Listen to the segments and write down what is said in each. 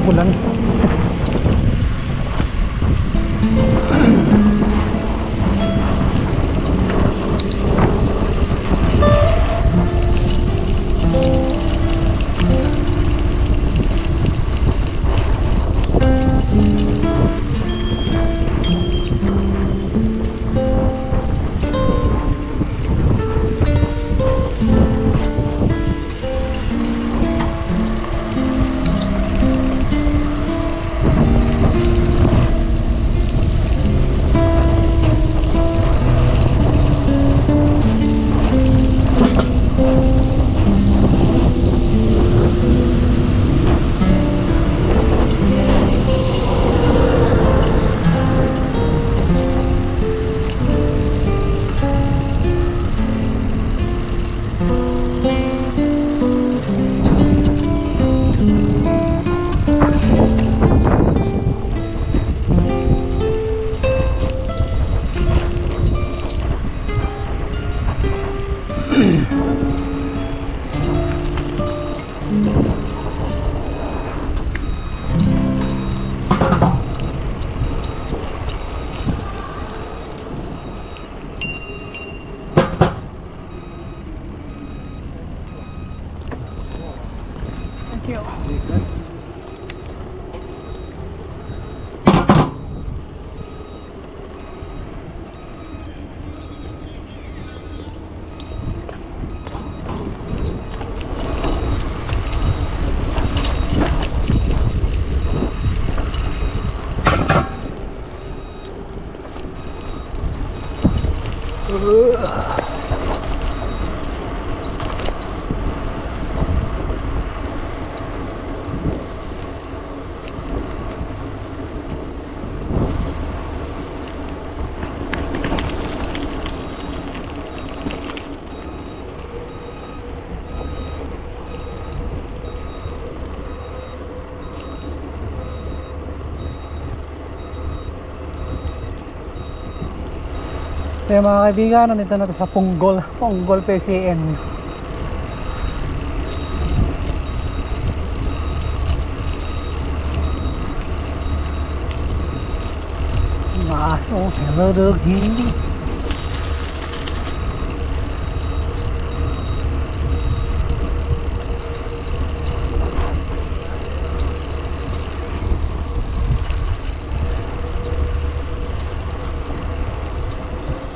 habulan. Thank you. So mga kaibigan, nandito na sa Punggol PCN. Maso, hello doggy.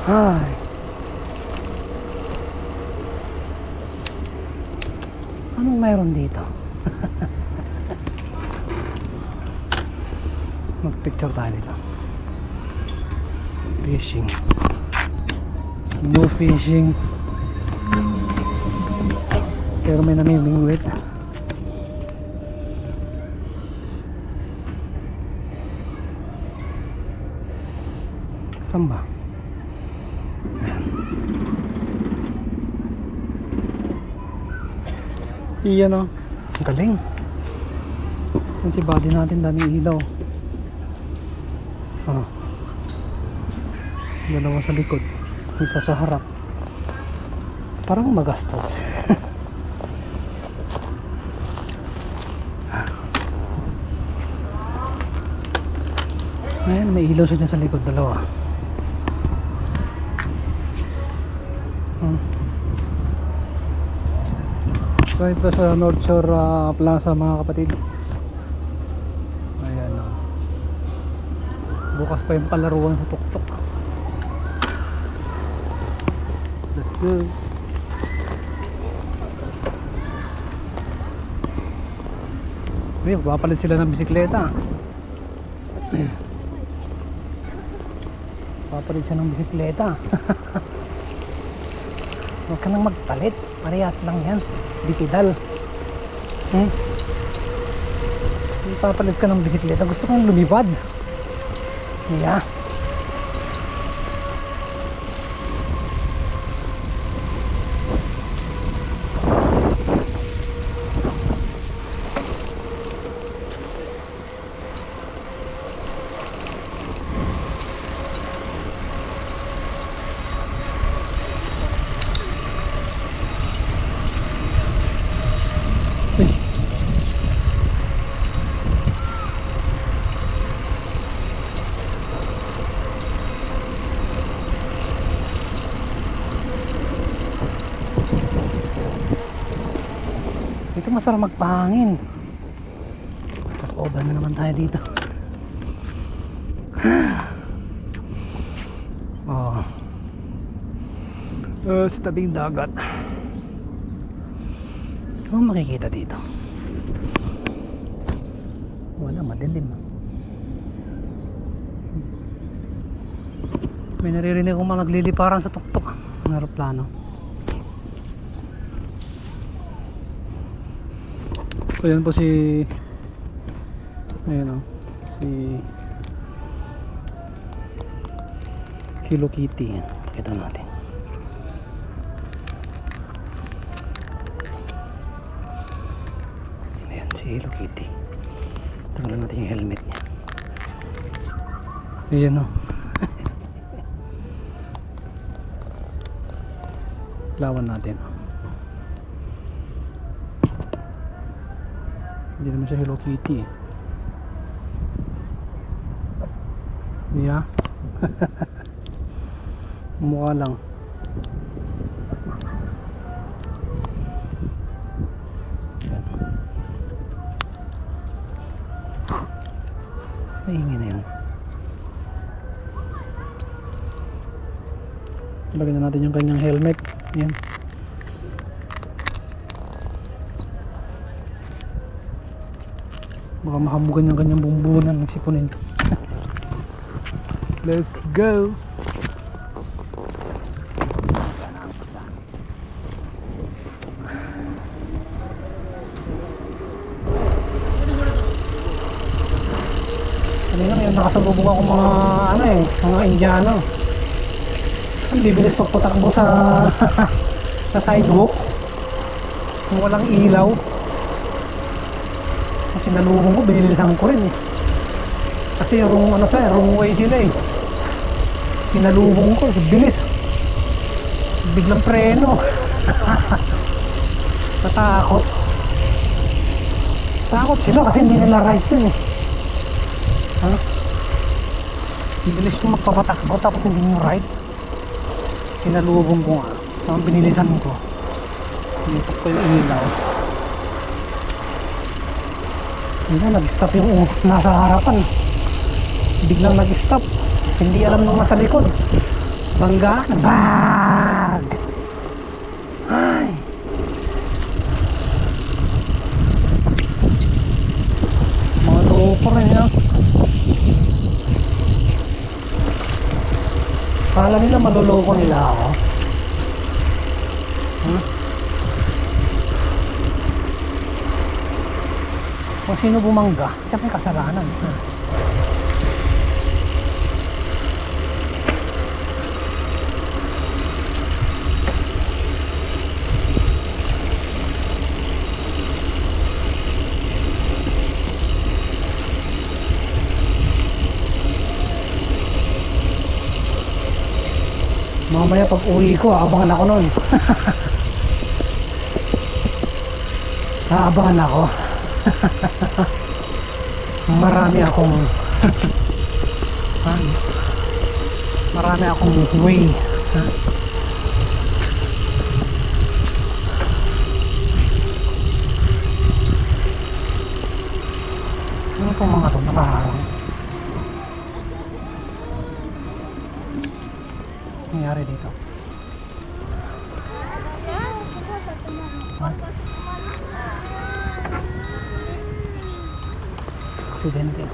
Ay. Anong mayroon dito? Mag-picture tayo dito. Fishing. No fishing. Pero may namimingwit. Saan ba? Iyan o, galing. Yan si body natin, daming ilaw. Dalawa sa likod, isa sa harap. Parang magastos. Ayan, may ilaw siya dyan sa likod, dalawa. So ito sa North Shore Plaza mga kapatid. Ayan o. Bukas pa yung palaruan sa tuktok. Let's go. Uy, magpapalit sila ng bisikleta. Papalit siya ng bisikleta. Huwag ka nang magpalit. Parehas lang yan. Di pedal. Papalit ka ng bisikleta. Gusto kong lumipad. Yeah. masarap magpahangin. Basta over na naman tayo dito. Oh. Sa tabing dagat. Ano makikita dito? Wala, madilim. May naririnig kong mga nagliliparan sa tuktok ng aeroplano. So yan po si ayun o, si Hello Kitty. Pakita natin. Ayan si Hello Kitty. Tanggalan natin yung helmet niya. Ayan o. Lawan natin. Hindi naman siya Hello Kitty eh. Yeah. Mukha lang. Yan. Maingay na yun. Lagyan na natin yung kanyang helmet. Yan. Baka mahamugan yung kanyang bumbunan ng sipunin. Let's go. Kanina may nakasalubong ako mga ano eh, mga Indiano. Ang bibilis pagpatakbo sa sa sidewalk. Kung walang ilaw. Kasi nalubong ko, binilisan ko rin eh. Kasi yung ano sa wrong way sila eh. Sinalubong ko, sa bilis. Biglang preno. Natakot. Takot sila kasi hindi nila right yun eh. Ha? Bilis ko magpapatakbo tapos hindi nyo right. Sinalubong ko nga. Ang binilisan ko. Dito ko yung ilaw. Hindi na, nag-stop yung nasa harapan. Biglang nag-stop. Hindi alam nung nasa likod. Bangga, bag! Ay! Mga tropa rin yan. Kala nila maluloko nila ako. Huh? Kung sino bumangga, siya may kasalanan. Mamaya pag uwi ko, aabangan ako nun. Aabangan ako. Marami akong marami akong way. Ano po mga ito nakaharang? Nangyari dito? Aksidente.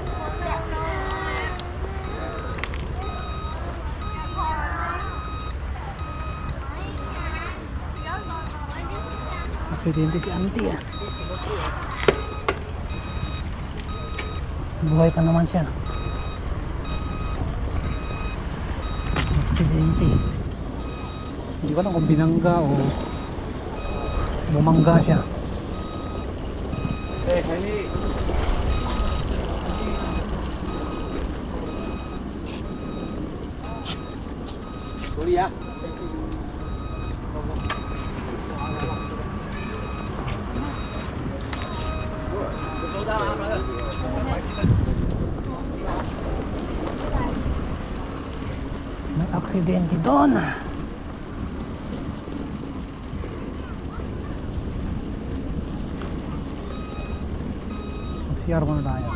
Aksidente si auntie ah. Buhay pa naman siya. Aksidente. Hindi ko alam kung binangga o bumangga siya. Hey, honey. Sorry ah. May aksidente doon. CR muna tayo.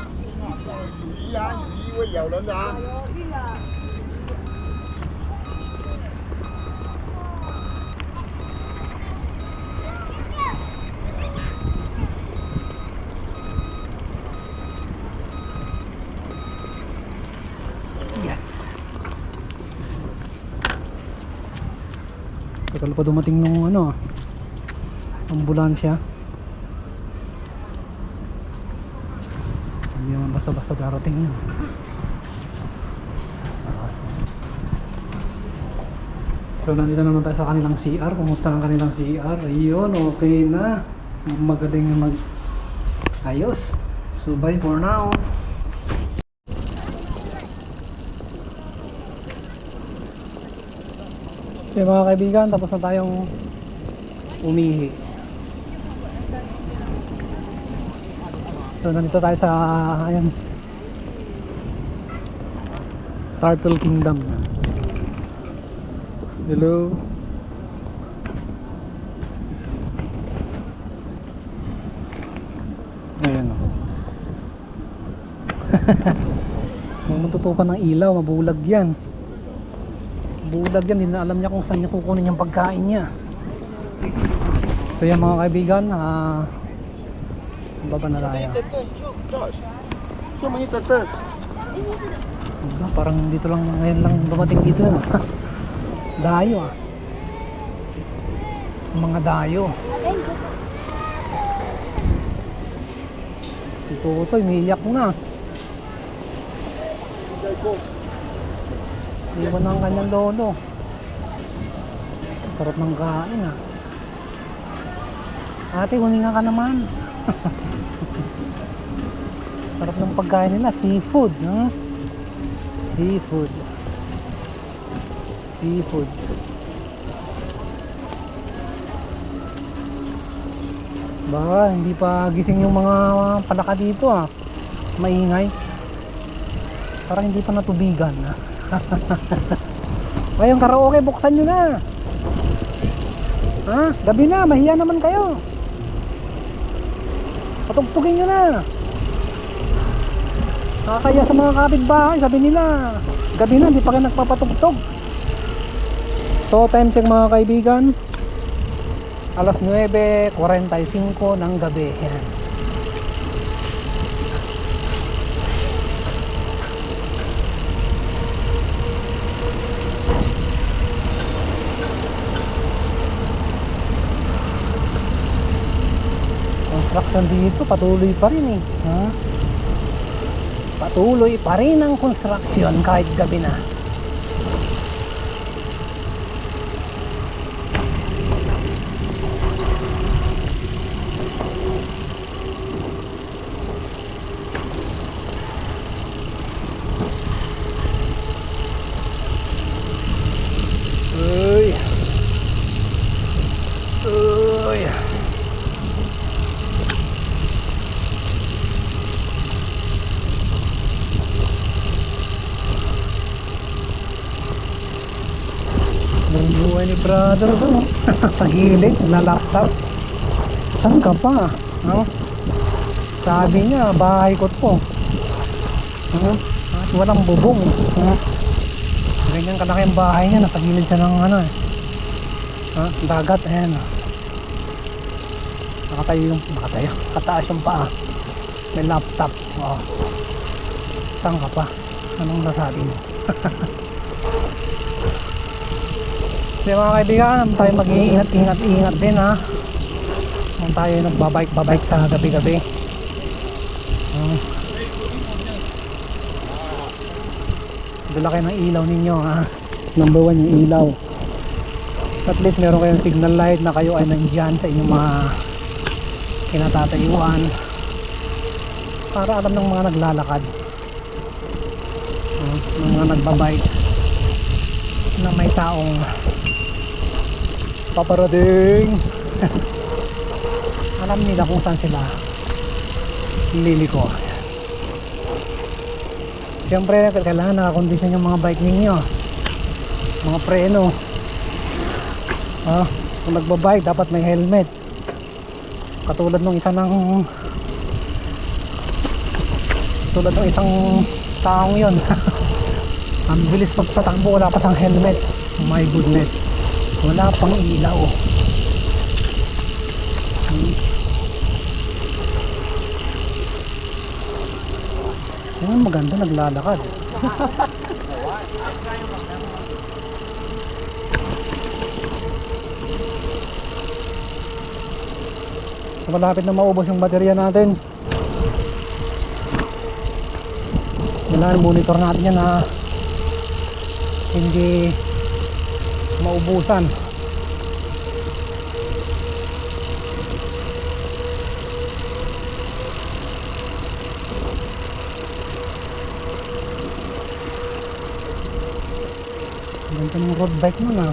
Yes. Tagal pa dumating nung ano, ambulansya. Hindi naman basta-basta darating yun. So nandito naman tayo sa kanilang CR. Kumusta ang kanilang CR? Ayun, okay na. Magaling mag ayos. So bye for now. Okay mga kaibigan, tapos na tayong umihi. So nandito tayo sa ayan, Turtle Kingdom. Hello. Ayan o. Kung matutukan ng ilaw, mabulag yan. Bulag yan, hindi na alam niya kung saan niya kukunin yung pagkain niya. So yan mga kaibigan, baba na tayo. Parang dito lang, ngayon lang dumating dito yan. Dayo ah. Mga dayo. Si Tutoy, umiiyak na. Iwan na ang kanyang lolo. Sarap ng kain ah. Ate, huminga ka naman. Sarap ng pagkain nila, seafood, no? Seafood. Seafood. Baka hindi pa gising yung mga palaka dito ah. Maingay. Parang hindi pa natubigan ah. Ngayong karaoke, buksan nyo na. Ha? Gabi na, mahiya naman kayo. Patugtugin nyo na. Nakakaya sa mga kapitbahay, sabi nila gabi na, hindi pa kayo nagpapatugtog. So time check mga kaibigan, alas 9:45 ng gabi. Yan. Construction dito patuloy pa rin eh. Ha? Patuloy pa rin ang construction kahit gabi na. Uy. Uy. Buhay ni brother doon sa gilid, lalaptop. Saan ka pa? No? Sabi niya, bahay ko to. At walang bubong. Ganyan kalaki ang bahay niya, nasa gilid siya ng ano eh. Dagat, ayan. Nakatayo, kataas yung paa. May laptop. Oh. Saan ka pa? Anong nasabi mo? Kasi mga kaibigan, tayo mag-iingat din ha. Kung tayo nagbabike sa gabi-gabi. Dala kayo ng ilaw ninyo ha. Number 1 yung ilaw. At least meron kayong signal light na kayo ay nandyan sa inyong mga kinatatayuan. Para alam ng mga naglalakad. Ng mga nagbabike na may taong paparating. Alam nila kung saan sila liliko. Siyempre kailangan nakakondisyon yung mga bike ninyo, mga preno. Kung nagbabike dapat may helmet. Katulad nung isa ng tulad ng isang taong yon. Ang bilis pagpatakbo, wala pa siyang helmet. My goodness, wala pang ilaw. Yan, maganda naglalakad. So, malapit na maubos yung baterya natin. Kailangan monitor natin yan na hindi maubusan. Ganda ng road bike mo na.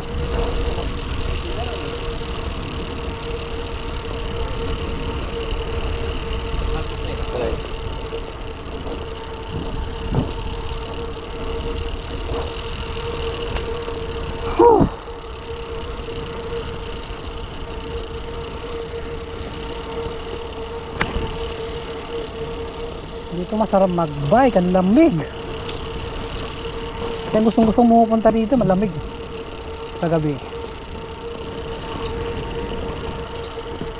Dito masarap mag-bike, ang lamig. Kaya gustong pumupunta dito, malamig sa gabi.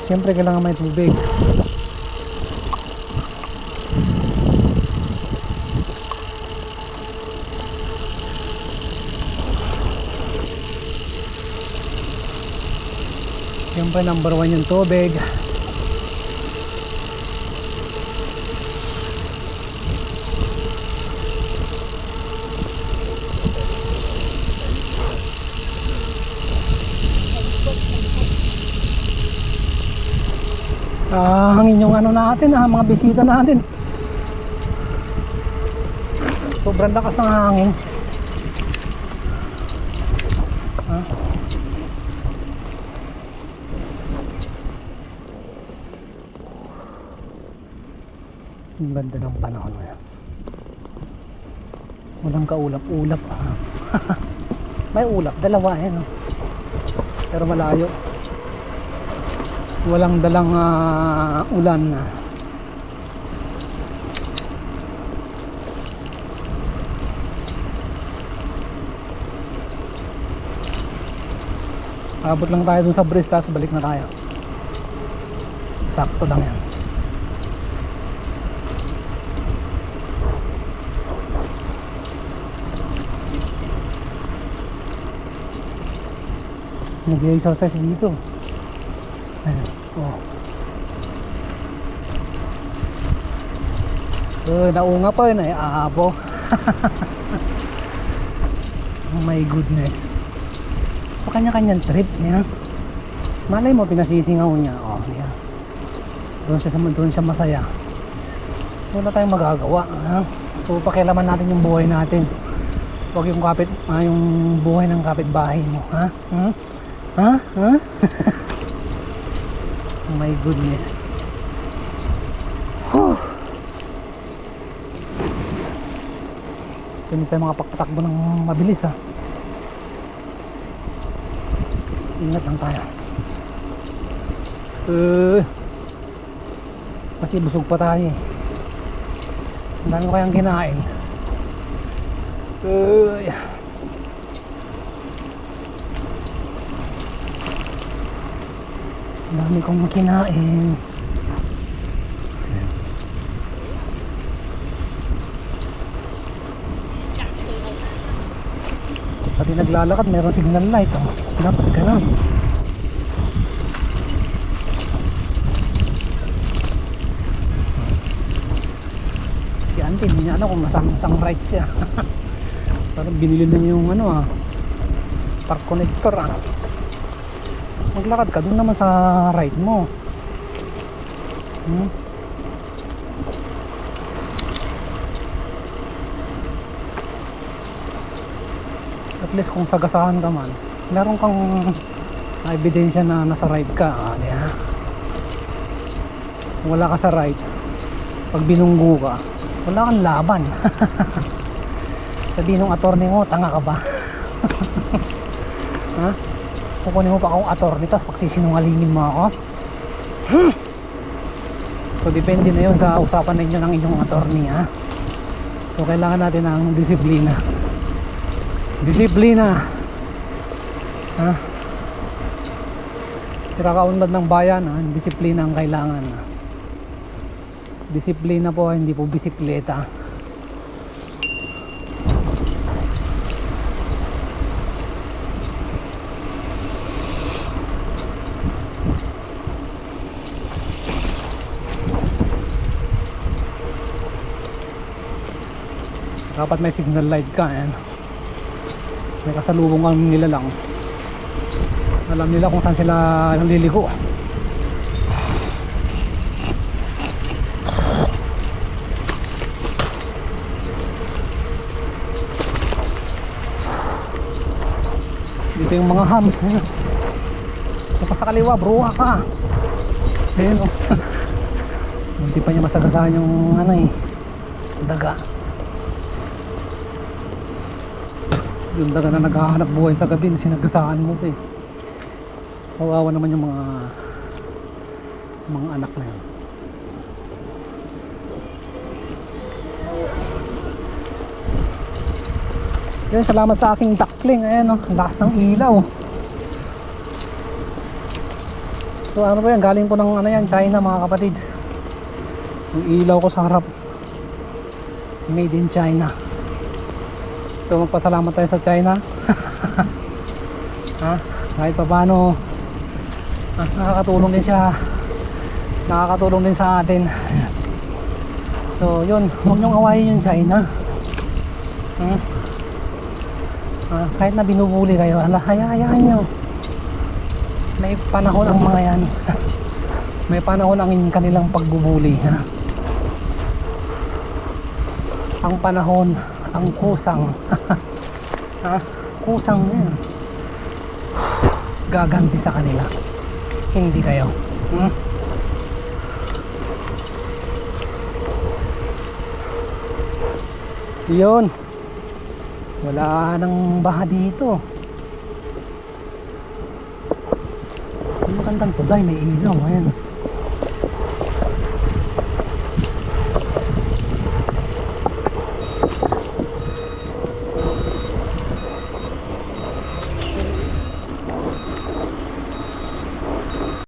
Siyempre kailangan may tubig. Siyempre number 1 yung tubig. Hangin yung ano natin, mga bisita natin. Sobrang lakas ng hangin. Ang ganda ng panahon ngayon. Walang kaulap-ulap. May ulap, dalawa yan. Pero malayo. Walang dalang ulan. Abot lang tayo dun sa bridge, tapos balik na tayo. Sakto lang yan. Nag-exercise dito. Ayan. Naunga pa yun, abo. Oh my goodness. So kanya-kanyang trip niya. Malay mo, pinasisingaw niya. Yeah. Doon siya masaya. So wala tayong magagawa. So pakialaman natin yung buhay natin. Huwag yung yung buhay ng kapitbahay mo. Oh my goodness. Whew. So hindi tayo makapagpatakbo ng mabilis. Ingat lang tayo. Kasi busog pa tayo eh. Ang dami ko kayang kinain. Ang dami kong kinain. Pati naglalakad, mayroong signal light. Dapat ganun. Si auntie, hindi niya alam kung masang right siya. Parang binili na niya yung park connector. Maglakad ka doon naman sa right mo. At least kung sagasahan ka man, meron kang ebidensya na nasa right ka. Kung wala ka sa right, pag binunggo ka, wala kang laban. Sabihin ng attorney mo, tanga ka ba? Kukunin mo pa akong attorney, tapos pagsisinungalingin mo ako. So depende na yun sa usapan ninyo ng inyong attorney. So kailangan natin ng disiplina. Disiplina. Ha? Sira kaunlad ng bayan, ha? Disiplina ang kailangan. Disiplina po, hindi po bisikleta. Dapat may signal light ka, ayan. May kasalubong kang nila lang. Alam nila kung saan sila naliligo. Dito yung mga hams, ayan. Ito pa sa kaliwa, bruha ka. Ayan, oh. Hindi pa niya masagasaan yung ano eh, daga. Yung daga na naghahanap buhay sa gabi, sinagasaan mo pa eh. Kawawa naman yung mga anak na yun. Yun, salamat sa aking duckling. Ayan, oh, lakas ng ilaw. So ano po yan, galing po ng ano yan, China mga kapatid. Yung ilaw ko sa harap, made in China. So magpasalamat tayo sa China. Ha? Kahit pa paano, nakakatulong din siya. Nakakatulong din sa atin. So yun, huwag niyong awayin yung China. Kahit na binubuli kayo, hayaan nyo. May panahon ang mga yan. May panahon ang kanilang pagbubuli. Ang panahon, ang kusang. Kusang yan. Gaganti sa kanila, hindi kayo. Yun, wala nang baha dito. Ang magandang tulay, may ilaw. Ayan.